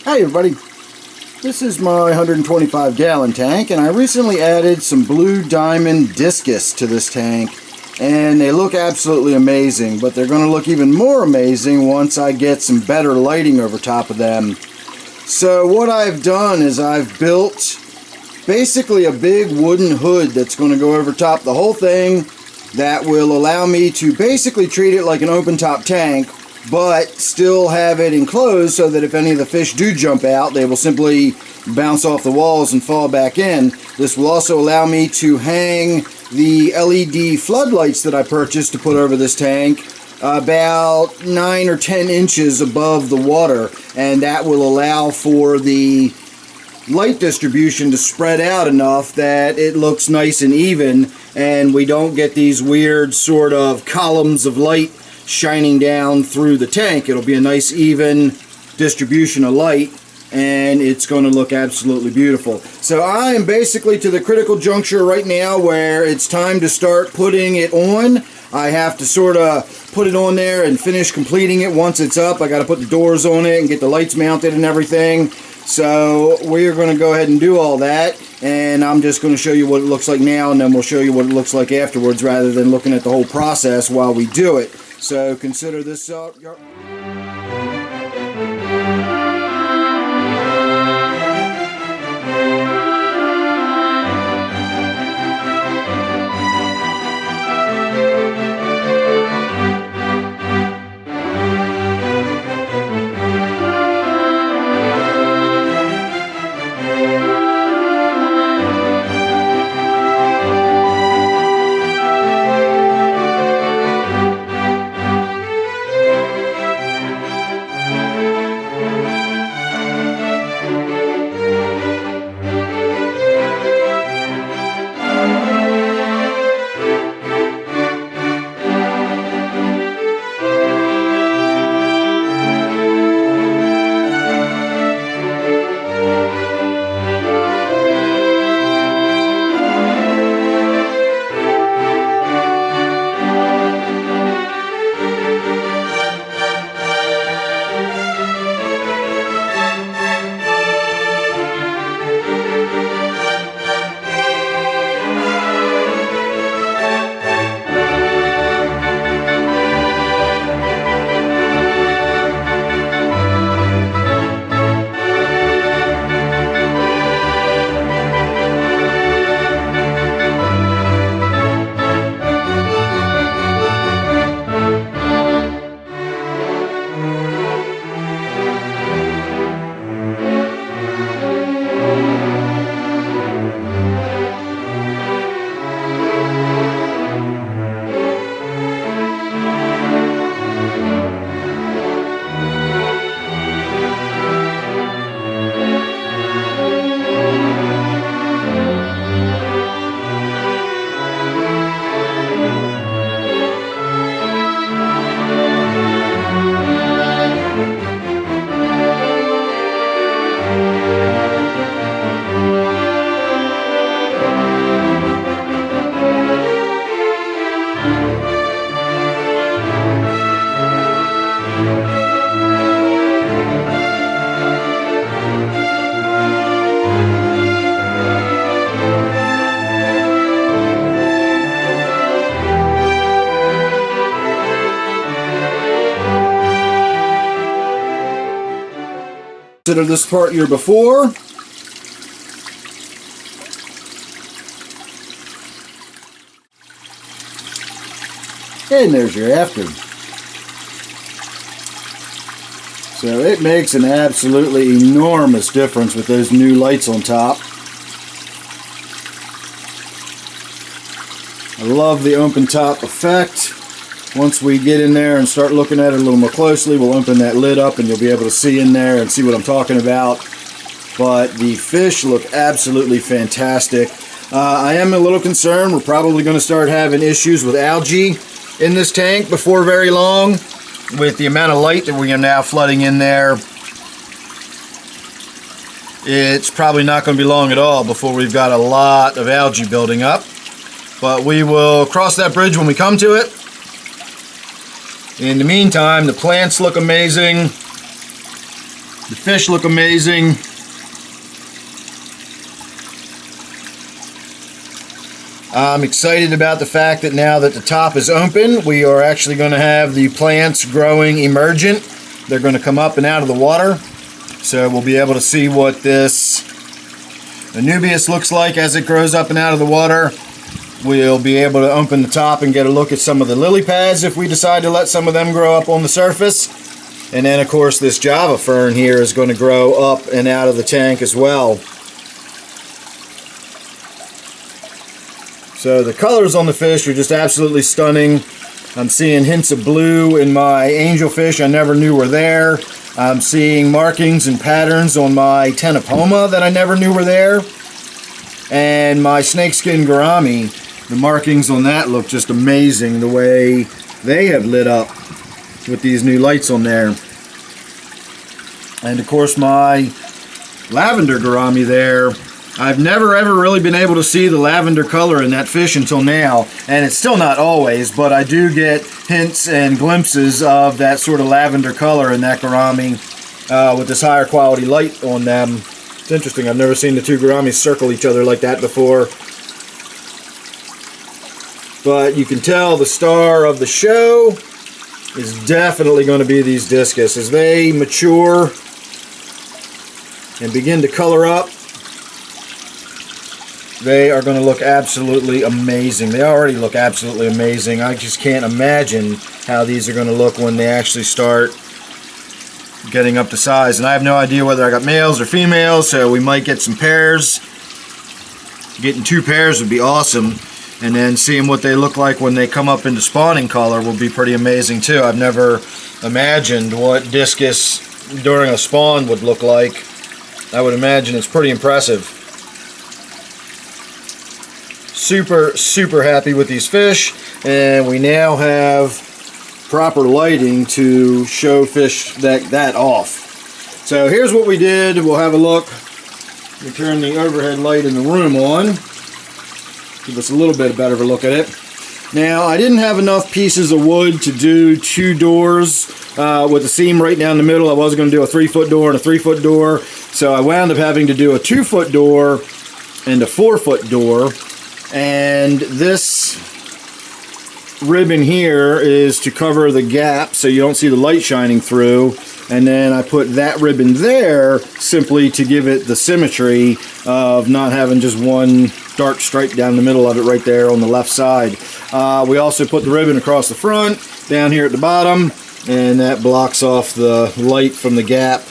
Hi everybody, this is my 125 gallon tank, and I recently added some blue diamond discus to this tank, and they look absolutely amazing, but they're going to look even more amazing once I get some better lighting over top of them. So what I've done is I've built basically a big wooden hood that's going to go over top the whole thing that will allow me to basically treat it like an open top tank, but still have it enclosed so that if any of the fish do jump out, they will simply bounce off the walls and fall back in. This will also allow me to hang the LED floodlights that I purchased to put over this tank about 9 or 10 inches above the water, and that will allow for the light distribution to spread out enough that it looks nice and even, and we don't get these weird sort of columns of light shining down through the tank. It'll be a nice even distribution of light, and it's going to look absolutely beautiful. So I am basically to the critical juncture right now where it's time to start putting it on. I have to sort of put it on there and finish completing it. Once it's up, I got to put the doors on it and get the lights mounted and everything. So we're going to go ahead and do all that, and I'm just going to show you what it looks like now, and then we'll show you what it looks like afterwards rather than looking at the whole process while we do it. So consider this Consider this part your before. And there's your after. So it makes an absolutely enormous difference with those new lights on top. I love the open top effect. Once we get in there and start looking at it a little more closely, we'll open that lid up and you'll be able to see in there and see what I'm talking about. But the fish look absolutely fantastic. I am a little concerned. We're probably going to start having issues with algae in this tank before very long, with the amount of light that we are now flooding in there. It's probably not going to be long at all before we've got a lot of algae building up. But we will cross that bridge when we come to it. In the meantime, the plants look amazing. The fish look amazing. I'm excited about the fact that now that the top is open, we are actually going to have the plants growing emergent. They're going to come up and out of the water. So we'll be able to see what this Anubias looks like as it grows up and out of the water. We'll be able to open the top and get a look at some of the lily pads if we decide to let some of them grow up on the surface. And then of course this Java fern here is going to grow up and out of the tank as well. So the colors on the fish are just absolutely stunning. I'm seeing hints of blue in my angelfish I never knew were there. I'm seeing markings and patterns on my Tenopoma that I never knew were there. And my snakeskin gourami, the markings on that look just amazing, the way they have lit up with these new lights on there. And of course my lavender gourami there, I've never ever really been able to see the lavender color in that fish until now, and it's still not always, but I do get hints and glimpses of that sort of lavender color in that gourami with this higher quality light on them. It's interesting, I've never seen the two gouramis circle each other like that before. But you can tell the star of the show is definitely going to be these Discus. As they mature and begin to color up, they are going to look absolutely amazing. They already look absolutely amazing. I just can't imagine how these are going to look when they actually start getting up to size. And I have no idea whether I got males or females, so we might get some pairs. Getting 2 pairs would be awesome. And then seeing what they look like when they come up into spawning color will be pretty amazing too. I've never imagined what Discus during a spawn would look like. I would imagine it's pretty impressive. Super happy with these fish, and we now have proper lighting to show fish that off. So here's what we did. We'll have a look. We turn the overhead light in the room on. Give us a little bit better of a look at it. Now I didn't have enough pieces of wood to do 2 doors with the seam right down the middle. I was going to do a 3-foot door and a 3-foot door, so I wound up having to do a 2-foot door and a 4-foot door. And this ribbon here is to cover the gap so you don't see the light shining through. And then I put that ribbon there simply to give it the symmetry of not having just one dark stripe down the middle of it right there on the left side. We also put the ribbon across the front, down here at the bottom, and that blocks off the light from the gap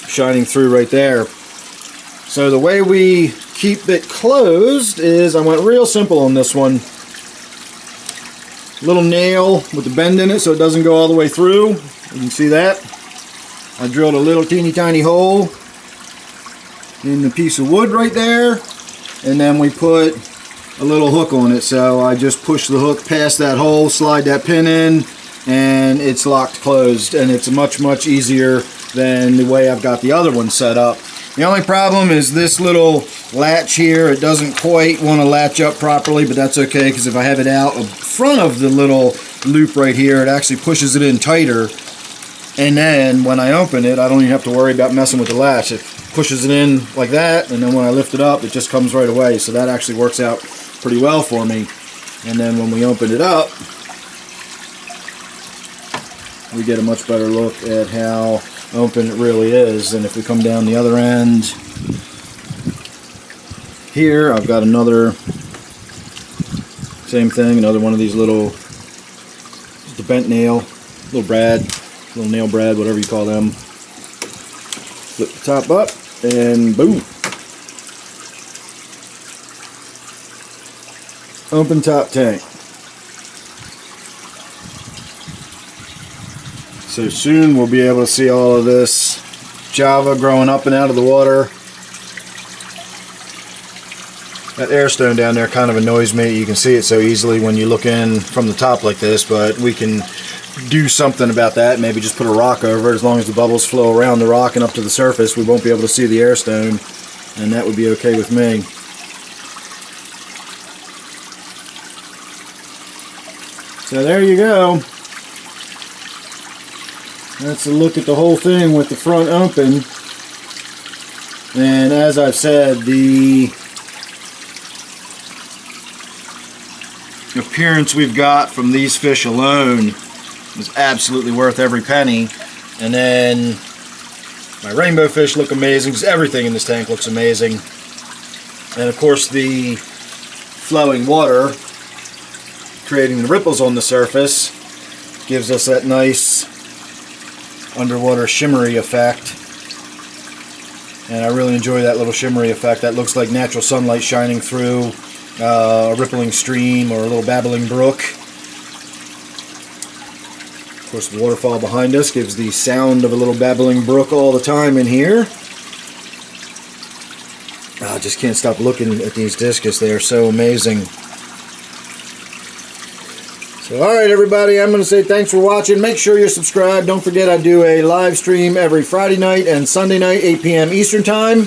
shining through right there. So the way we keep it closed is I went real simple on this one. Little nail with the bend in it so it doesn't go all the way through. You can see that. I drilled a little teeny tiny hole in the piece of wood right there, and then we put a little hook on it. So I just push the hook past that hole, slide that pin in, and it's locked closed. And it's much easier than the way I've got the other one set up. The only problem is this little latch here. It doesn't quite want to latch up properly, but that's okay, because if I have it out in front of the little loop right here, it actually pushes it in tighter. And then when I open it, I don't even have to worry about messing with the latch. It pushes it in like that, and then when I lift it up, it just comes right away. So that actually works out pretty well for me. And then when we open it up, we get a much better look at how open it really is. And if we come down the other end here, I've got another, same thing, another one of these little, the bent nail, little nail brad, whatever you call them. Flip the top up and boom. Open top tank. So soon we'll be able to see all of this Java growing up and out of the water. That air stone down there kind of annoys me. You can see it so easily when you look in from the top like this, but we can do something about that. Maybe just put a rock over it. As long as the bubbles flow around the rock and up to the surface, we won't be able to see the air stone, and that would be okay with me. So there you go. That's a look at the whole thing with the front open. And as I've said, the appearance we've got from these fish alone is absolutely worth every penny. And then my rainbow fish look amazing, because everything in this tank looks amazing. And of course the flowing water creating the ripples on the surface gives us that nice underwater shimmery effect. And I really enjoy that little shimmery effect. That looks like natural sunlight shining through a rippling stream or a little babbling brook. Of course, the waterfall behind us gives the sound of a little babbling brook all the time in here. I just can't stop looking at these discus. They are so amazing. So, alright everybody, I'm going to say thanks for watching. Make sure you're subscribed. Don't forget I do a live stream every Friday night and Sunday night, 8 p.m. Eastern Time.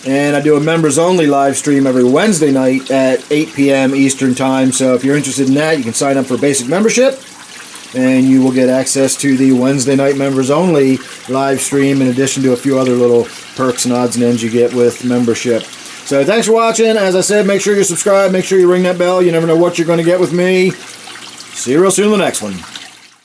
And I do a members only live stream every Wednesday night at 8 p.m. Eastern Time. So if you're interested in that, you can sign up for basic membership. And you will get access to the Wednesday night members only live stream, in addition to a few other little perks and odds and ends you get with membership. So thanks for watching. As I said, make sure you're subscribed. Make sure you ring that bell. You never know what you're going to get with me. See you real soon in the next one.